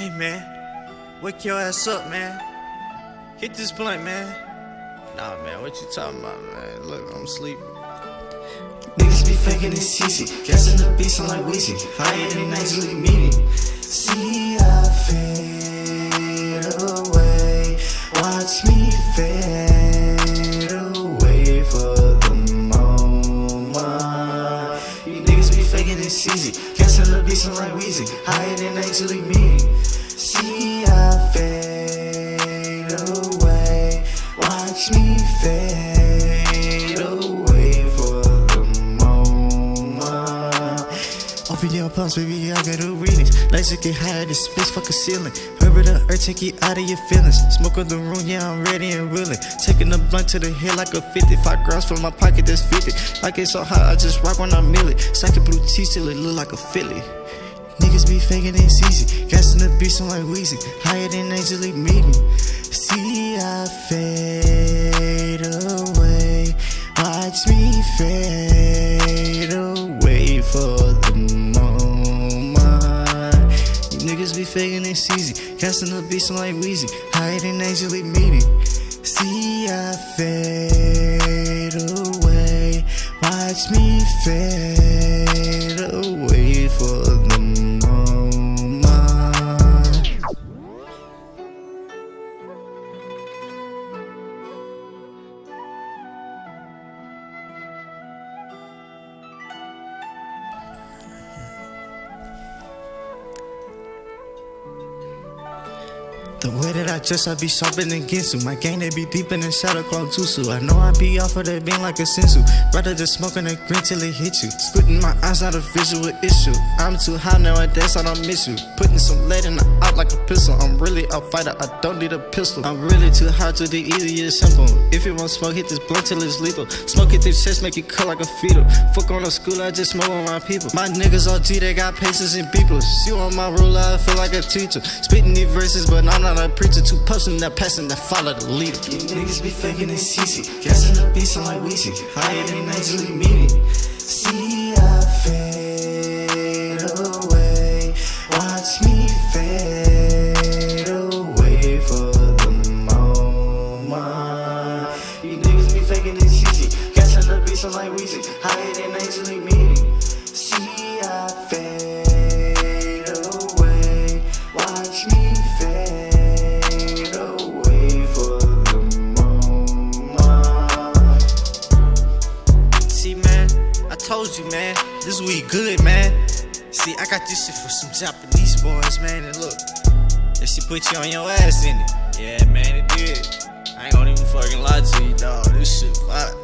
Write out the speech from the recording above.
Hey man, wake your ass up, man. Hit this blunt, man. Nah, man, what you talking about, man? Look, I'm sleeping. Niggas be faking it's easy, guessing the beats I'm like Weezy, higher than actually meeting. See I fade away, watch me fade away for the moment. You niggas be faking it's easy, guessing the beats I'm like Weezy, higher than actually meeting. See I fade away, watch me fade away for the moment. Open your palms, baby, I got the readings. Nights to get higher than space, fuck a ceiling. Herbert the earth, take you out of your feelings. Smoke on the room, yeah, I'm ready and willing. Taking the blunt to the head like a 55 grams from my pocket, that's 50. Like it's so hot, I just rock when I mill it. Second blue teeth till it look like a Philly. Niggas be faking it's easy, gassing the beats I'm like Weezy, higher than angelic meeting. See I fade away, watch me fade away for the moment. You niggas be faking it's easy, gassing the beats I'm like Weezy, higher than angelic meeting. See I fade away, watch me fade away for the moment. The way that I dress, I be sharper than Ginsu. My gang, they be deep in the shadow called Jutsu. I know I be off of that beam like a sensu. Rather just smoking a green till it hit you. Squinting my eyes, not a visual issue. I'm too high nowadays, I don't miss you. Putting some lead in the out like a pistol. I'm really a fighter, I don't need a pistol. I'm really too hard to the easy, it's simple. If you want smoke, hit this blunt till it's lethal. Smoke it through chest, make it cut like a fetal. Fuck on the school, I just smoke on my people. My niggas OG, they got patience and beepers. You on my ruler, I feel like a teacher. Spitting these verses, but I'm not a preacher. Two person that passing that follow the leader. You niggas be faking it's easy, guessing the beats I'm like Weezy, higher than actually meeting. See I fade away, watch me fade away for the moment. You niggas be faking it's easy, guessing the beats I'm like Weezy, higher than actually meeting. See I fade away, watch me fade. I told you, man, this weed good, man. See, I got this shit for some Japanese boys, man. And look, that shit put you on your ass, didn't it? Yeah, man, it did. I ain't gonna even fucking lie to you, dog. This shit fire.